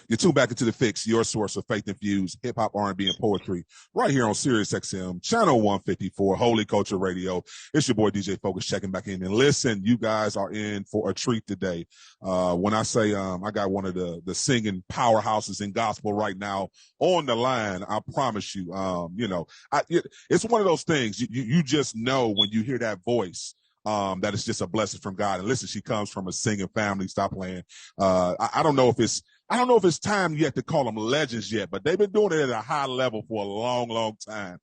You tune back into the Fixx, your source of faith-infused hip-hop, R&B, and poetry, right here on Sirius XM, channel 154, Holy Culture Radio. It's your boy DJ Focus checking back in. And listen, you guys are in for a treat today. When I say I got one of the singing powerhouses in gospel right now on the line, I promise you, it's one of those things you just know when you hear that voice. That it's just a blessing from God. And listen, she comes from a singing family. Stop playing. I don't know if it's time yet to call them legends yet, but they've been doing it at a high level for a long, long time.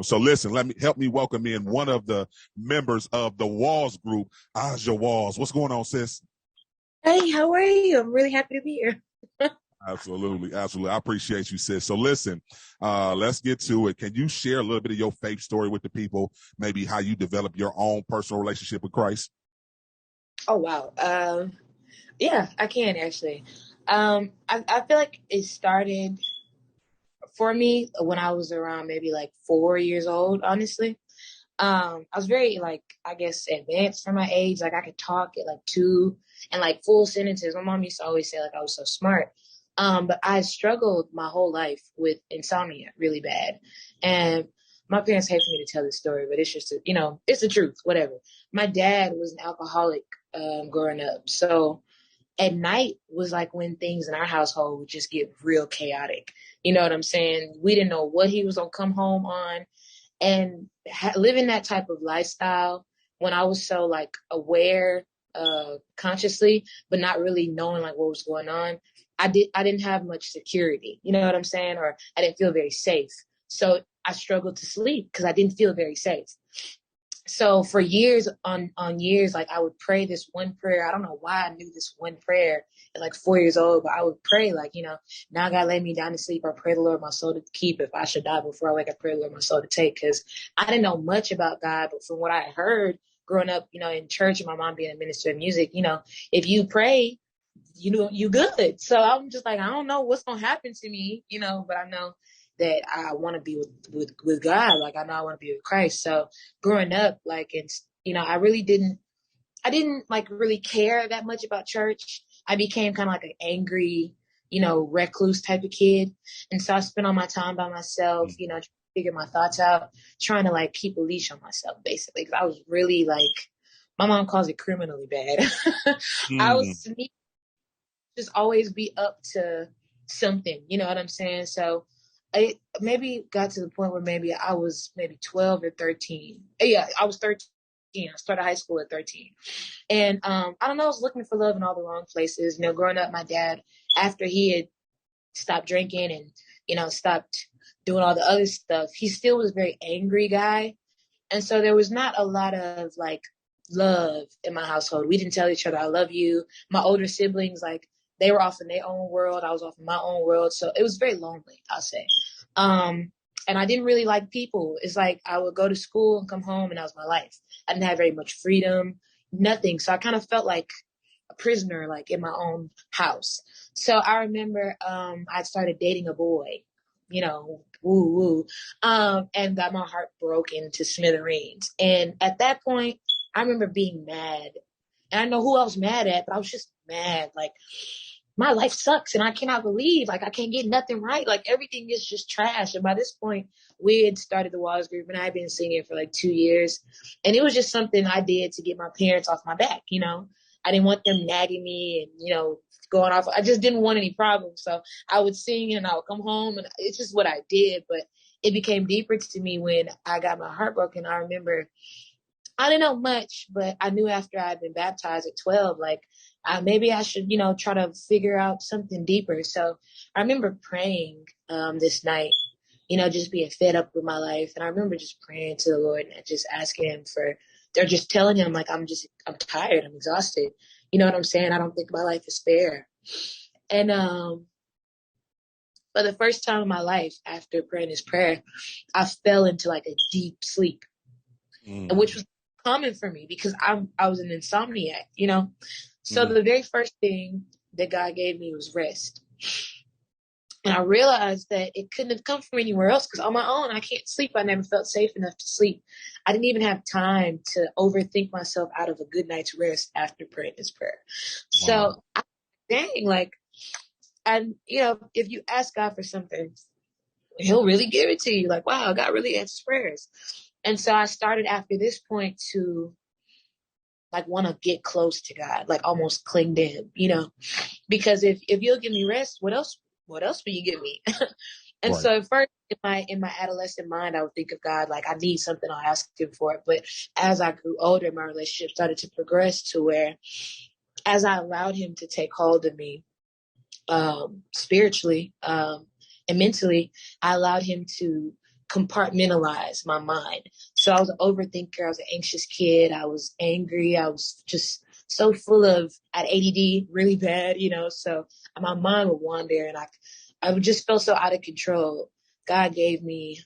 So listen, help me welcome in one of the members of the Walls group, Aja Walls. What's going on, sis? Hey, how are you? I'm really happy to be here. Absolutely. I appreciate you, sis. So listen, let's get to it. Can you share a little bit of your faith story with the people? Maybe how you develop your own personal relationship with Christ? Oh, wow. Yeah, I can actually. I feel like it started for me when I was around maybe like 4 years old, honestly. I was very I guess advanced for my age. Like I could talk at like 2 and like full sentences. My mom used to always say like I was so smart. But I struggled my whole life with insomnia really bad. And my parents hate for me to tell this story, but it's just, it's the truth, whatever. My dad was an alcoholic growing up. So at night was like when things in our household would just get real chaotic. You know what I'm saying? We didn't know what he was going to come home on. And living that type of lifestyle when I was so like aware consciously, but not really knowing like what was going on, I didn't have much security. You know what I'm saying? Or I didn't feel very safe. So I struggled to sleep because I didn't feel very safe. So for years on years, like I would pray this one prayer. I don't know why I knew this one prayer at like 4 years old, but I would pray like, now God lay me down to sleep. I pray the Lord my soul to keep. If I should die before I wake, I pray the Lord my soul to take. Because I didn't know much about God, but from what I heard growing up, in church and my mom being a minister of music, if you pray, you good. So I'm just like, I don't know what's gonna happen to me, but I know that I want to be with God. Like I know I want to be with Christ. So growing up, like it's I didn't like really care that much about church. I became kind of like an angry, recluse type of kid. And so I spent all my time by myself, trying to figure my thoughts out, trying to like keep a leash on myself basically. Cause I was really like, my mom calls it criminally bad. I was sneaky, just always be up to something, you know what I'm saying? So it maybe got to the point where maybe I was maybe 12 or 13. Yeah, I was 13. I started high school at 13. And I don't know, I was looking for love in all the wrong places. Growing up, my dad, after he had stopped drinking and, stopped doing all the other stuff, he still was a very angry guy. And so there was not a lot of like love in my household. We didn't tell each other, I love you. My older siblings, like they were off in their own world. I was off in my own world. So it was very lonely, I'll say. And I didn't really like people. It's like I would go to school and come home and that was my life. I didn't have very much freedom, nothing. So I kind of felt like a prisoner, like in my own house. So I remember I started dating a boy, woo woo, and got my heart broken to smithereens. And at that point, I remember being mad. And I know who I was mad at, but I was just mad. Like, my life sucks and I cannot believe, like, I can't get nothing right. Like, everything is just trash. And by this point, we had started the Walls group and I had been singing for like 2 years. And it was just something I did to get my parents off my back, I didn't want them nagging me and, going off. I just didn't want any problems. So I would sing and I would come home and it's just what I did. But it became deeper to me when I got my heart broken. I remember I didn't know much, but I knew after I'd been baptized at 12, like, maybe I should, try to figure out something deeper. So I remember praying this night, just being fed up with my life. And I remember just praying to the Lord and just asking him or just telling him, like, I'm tired, I'm exhausted. You know what I'm saying? I don't think my life is fair. And for the first time in my life, after praying this prayer, I fell into like a deep sleep, which was common for me because I was an insomniac, So the very first thing that God gave me was rest. And I realized that it couldn't have come from anywhere else because on my own, I can't sleep. I never felt safe enough to sleep. I didn't even have time to overthink myself out of a good night's rest after praying this prayer. Wow. So, dang, like, And, if you ask God for something, he'll really give it to you. Like, wow, God really answers prayers. And so I started after this point to like want to get close to God, like almost cling to him, because if you'll give me rest, what else will you give me? And Right. so at first in my adolescent mind, I would think of God like I need something, I'll ask him for it. But as I grew older, my relationship started to progress to where as I allowed him to take hold of me, spiritually, and mentally, I allowed him to compartmentalize my mind. So I was an overthinker. I was an anxious kid. I was angry. I was just so full of at ADD, really bad, so my mind would wander and I would just feel so out of control. God gave me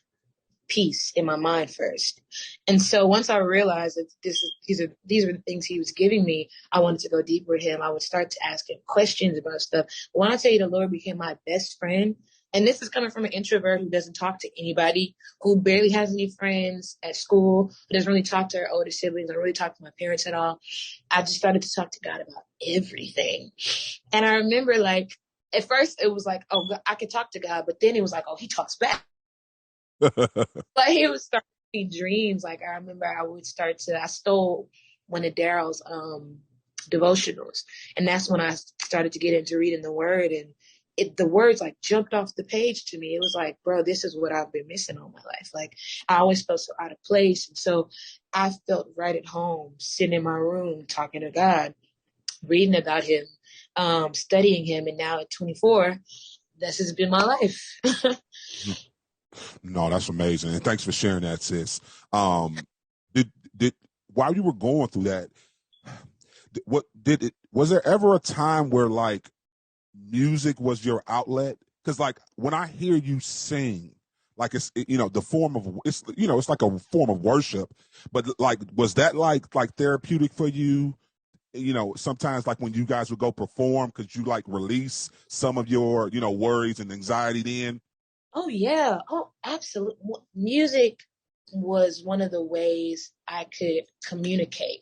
peace in my mind first. And so once I realized that these are the things he was giving me, I wanted to go deeper with him. I would start to ask him questions about stuff. When I tell you the Lord became my best friend, and this is coming from an introvert who doesn't talk to anybody, who barely has any friends at school, who doesn't really talk to her older siblings, don't really talk to my parents at all. I just started to talk to God about everything. And I remember like, at first it was like, oh, I could talk to God, but then it was like, oh, he talks back. Like he would start to me dreams. Like I remember I stole one of Daryl's devotionals. And that's when I started to get into reading the word, and the words like jumped off the page to me. It was like, bro, this is what I've been missing all my life. Like I always felt so out of place. And so I felt right at home, sitting in my room, talking to God, reading about him, studying him. And now at 24, this has been my life. No, that's amazing, and thanks for sharing that, sis. Um, did while you were going through that, was there ever a time where like music was your outlet? Because like when I hear you sing, like the form of it's like a form of worship, but like was that like therapeutic for you? Sometimes like when you guys would go perform, could you like release some of your worries and anxiety then? Oh yeah. Oh, absolutely. Music was one of the ways I could communicate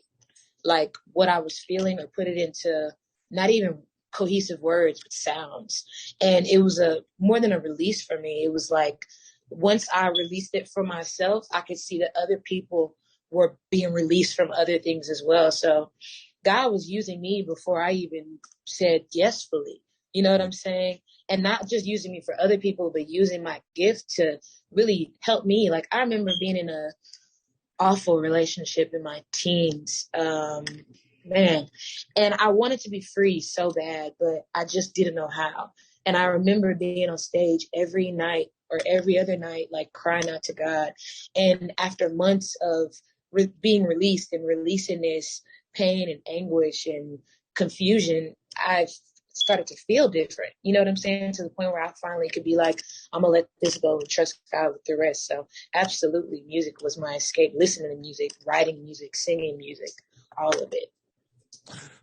like what I was feeling or put it into not even cohesive words, but sounds. And it was a more than a release for me. It was like once I released it for myself, I could see that other people were being released from other things as well. So God was using me before I even said yes fully. You know what I'm saying? And not just using me for other people, but using my gift to really help me. Like I remember being in a awful relationship in my teens. Man. And I wanted to be free so bad, but I just didn't know how. And I remember being on stage every night or every other night, like crying out to God. And after months of being released and releasing this pain and anguish and confusion, I started to feel different. You know what I'm saying? To the point where I finally could be like, I'm gonna let this go and trust God with the rest. So absolutely, music was my escape. Listening to music, writing music, singing music, all of it.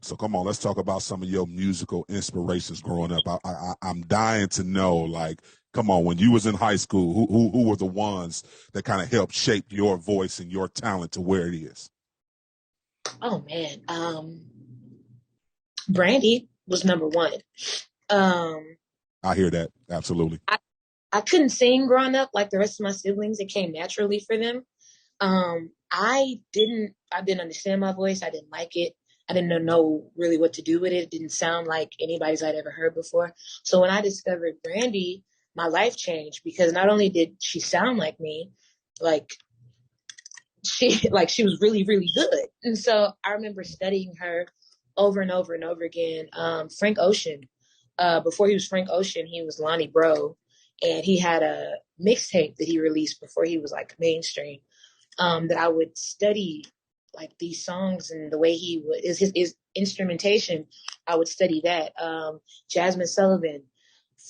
So come on, let's talk about some of your musical inspirations growing up. I'm dying to know, like, come on, when you was in high school, who were the ones that kind of helped shape your voice and your talent to where it is? Oh man, Brandy was number one. I hear that absolutely. I couldn't sing growing up like the rest of my siblings. It came naturally for them. I didn't understand my voice. I didn't like it. I didn't know really what to do with it. It didn't sound like anybody's I'd ever heard before. So when I discovered Brandy, my life changed because not only did she sound like me, like she was really, really good. And so I remember studying her over and over and over again. Frank Ocean, before he was Frank Ocean, he was Lonnie Bro. And he had a mixtape that he released before he was like mainstream, that I would study like these songs and the way he would his instrumentation. I would study that. Jasmine Sullivan,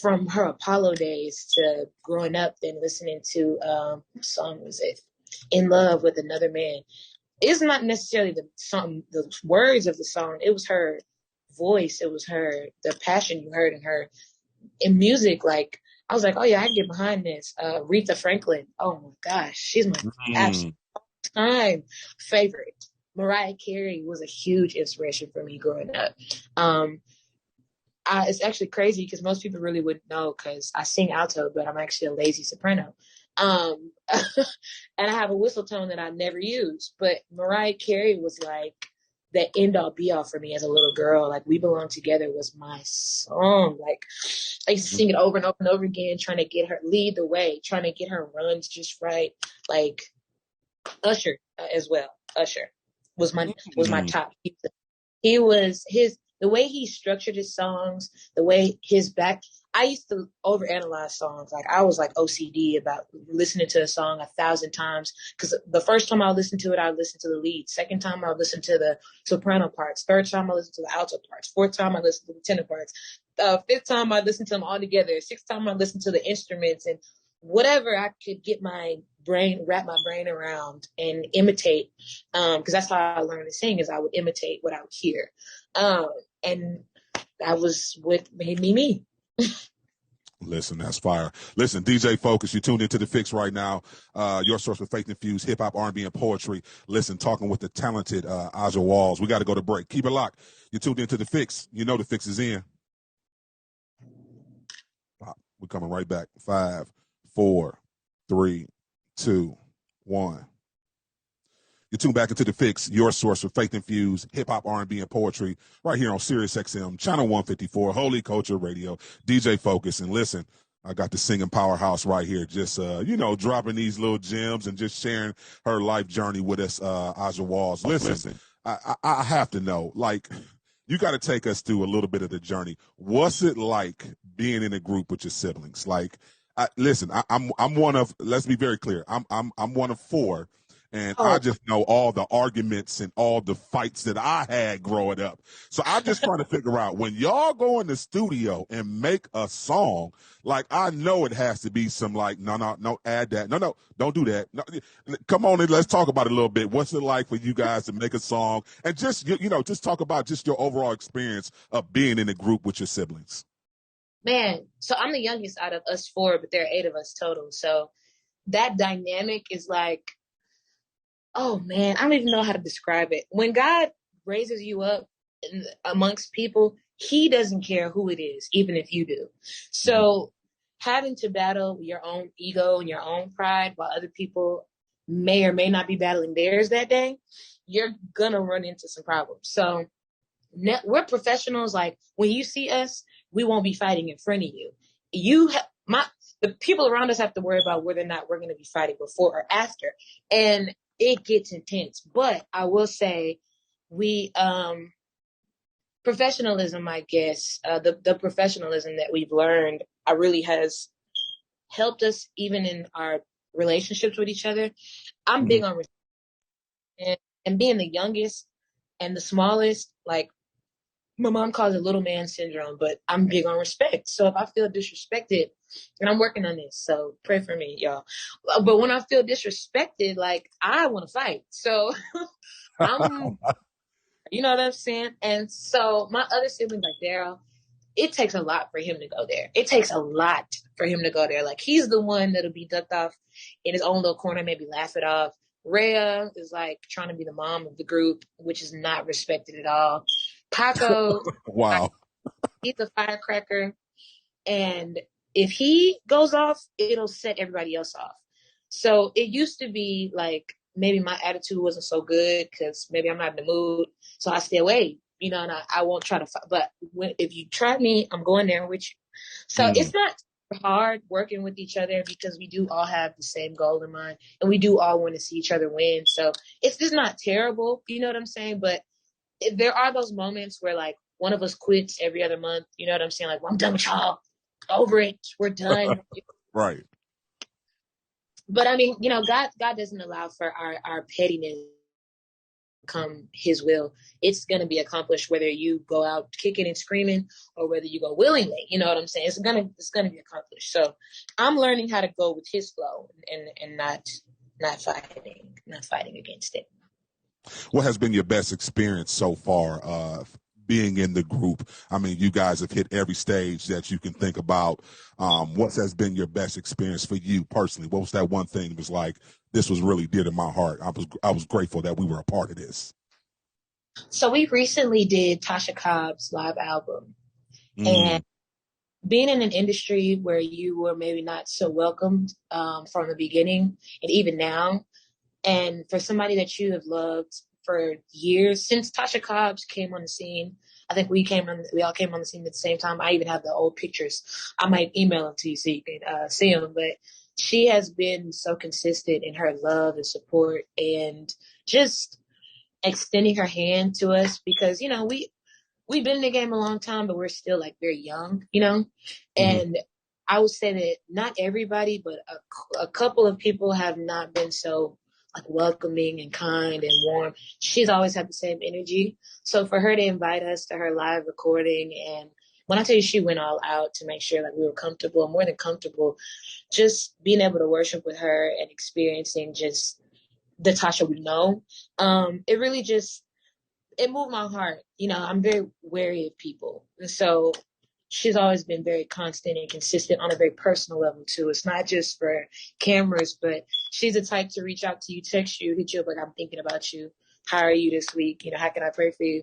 from her Apollo days to growing up and listening to what song was it? In Love with Another Man. It's not necessarily the song, the words of the song. It was her voice. It was the passion you heard in her in music. Like I was like, oh yeah, I can get behind this. Aretha Franklin. Oh my gosh, she's my absolute time favorite. Mariah Carey was a huge inspiration for me growing up. Um, It's actually crazy because most people really wouldn't know because I sing alto, but I'm actually a lazy soprano. And I have a whistle tone that I never use. But Mariah Carey was like the end all be all for me as a little girl. Like We Belong Together was my song. Like I used to sing it over and over and over again, trying to get her lead the way, trying to get her runs just right. Like Usher as well. Usher was my top. He was the way he structured his songs, the way his back. I used to overanalyze songs. Like I was like OCD about listening to a song 1,000 times because the first time I listened to it, I listened to the lead. Second time I listened to the soprano parts. Third time I listened to the alto parts. Fourth time I listened to the tenor parts. Fifth time I listened to them all together. Sixth time I listened to the instruments and whatever I could get wrap my brain around and imitate. Because that's how I learned to sing is I would imitate what I would hear. And that was what made me me. Listen, that's fire. Listen, DJ Focus, you tuned into the Fixx right now. Your source for faith-infused hip-hop, R&B, and poetry. Listen, talking with the talented Aja Walls. We got to go to break. Keep it locked. You tuned into the Fixx. You know the Fixx is in. We're coming right back. 5, 4, 3, 2, 1. You tune back into the Fixx, your source for faith-infused hip-hop, R&B, and poetry, right here on Sirius XM, channel 154, Holy Culture Radio, DJ Focus. And listen, I got the singing powerhouse right here, just, dropping these little gems and just sharing her life journey with us, Aja Walls. Listen, I have to know, like, you got to take us through a little bit of the journey. What's it like being in a group with your siblings? Like, I'm one of, let's be very clear, I'm one of 4. And I just know all the arguments and all the fights that I had growing up. So I'm just trying to figure out when y'all go in the studio and make a song, like I know it has to be some like, no, add that. No, don't do that. No, come on and let's talk about it a little bit. What's it like for you guys to make a song and just, just talk about just your overall experience of being in a group with your siblings? Man, so I'm the youngest out of us 4, but there are 8 of us total. So that dynamic is like, oh man, I don't even know how to describe it. When God raises you up amongst people, he doesn't care who it is, even if you do. So having to battle your own ego and your own pride while other people may or may not be battling theirs that day, you're going to run into some problems. So we're professionals. Like when you see us, we won't be fighting in front of you. The people around us have to worry about whether or not we're going to be fighting before or after. And it gets intense, but I will say professionalism, I guess, the professionalism that we've learned really has helped us even in our relationships with each other. I'm big on respect, and being the youngest and the smallest, like my mom calls it little man syndrome, but I'm big on respect. So if I feel disrespected, and I'm working on this, so pray for me, y'all. But when I feel disrespected, like I want to fight. So you know what I'm saying? And so my other siblings, like Daryl, it takes a lot for him to go there. It takes a lot for him to go there. Like he's the one that'll be ducked off in his own little corner, maybe laugh it off. Rhea is like trying to be the mom of the group, which is not respected at all. Paco, wow, he's a firecracker. And if he goes off, it'll set everybody else off. So it used to be like maybe my attitude wasn't so good because maybe I'm not in the mood. So I stay away, and I won't try to fight. But if you try me, I'm going there with you. So it's not hard working with each other because we do all have the same goal in mind and we do all want to see each other win. So it's just not terrible. You know what I'm saying? But there are those moments where like one of us quits every other month. You know what I'm saying? Like, well, I'm done with y'all. Over it. We're done. Right. But I mean, God doesn't allow for our pettiness to come his will. It's going to be accomplished whether you go out kicking and screaming or whether you go willingly. You know what I'm saying? It's going to be accomplished. So I'm learning how to go with his flow and not fighting against it. What has been your best experience so far being in the group? I mean, you guys have hit every stage that you can think about. What has been your best experience for you personally? What was that one thing that was like, this was really dear to my heart? I was grateful that we were a part of this. So we recently did Tasha Cobb's live album. Mm. And being in an industry where you were maybe not so welcomed from the beginning and even now, and for somebody that you have loved for years, since Tasha Cobbs came on the scene, I think we all came on the scene at the same time. I even have the old pictures. I might email them to you so you can see them. But she has been so consistent in her love and support and just extending her hand to us because, we've been in the game a long time, but we're still like very young. Mm-hmm. And I would say that not everybody, but a couple of people have not been so like welcoming and kind and warm. She's always had the same energy. So for her to invite us to her live recording, and when I tell you she went all out to make sure that we were comfortable, more than comfortable, just being able to worship with her and experiencing just the Tasha we know, it really just it moved my heart. I'm very wary of people. And so she's always been very constant and consistent on a very personal level too. It's not just for cameras, but she's the type to reach out to you, text you, hit you up like, I'm thinking about you. How are you this week? How can I pray for you?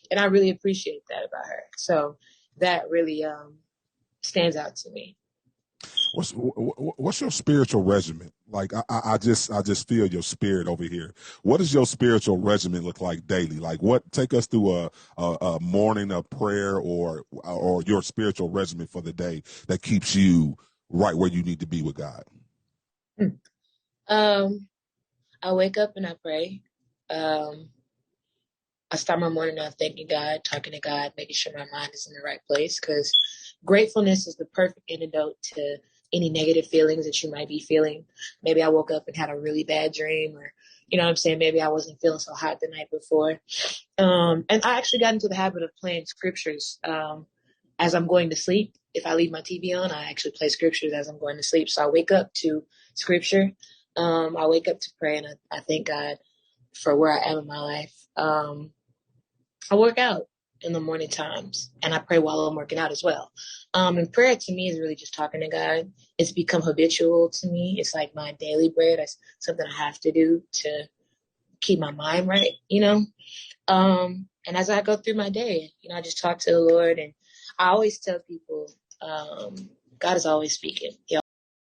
And I really appreciate that about her. So that really stands out to me. What's your spiritual regimen? Like I just feel your spirit over here. What does your spiritual regimen look like daily? Like what? Take us through a morning of prayer or your spiritual regimen for the day that keeps you right where you need to be with God. I wake up and I pray. I start my morning off thanking God, talking to God, making sure my mind is in the right place, because gratefulness is the perfect antidote to any negative feelings that you might be feeling. Maybe I woke up and had a really bad dream, or, what I'm saying? Maybe I wasn't feeling so hot the night before. And I actually got into the habit of playing scriptures as I'm going to sleep. If I leave my TV on, I actually play scriptures as I'm going to sleep. So I wake up to scripture. I wake up to pray, and I thank God for where I am in my life. I work out in the morning times, and I pray while I'm working out as well. And prayer to me is really just talking to God. It's become habitual to me. It's like my daily bread. It's something I have to do to keep my mind right. And as I go through my day, I just talk to the Lord, and I always tell people, God is always speaking. He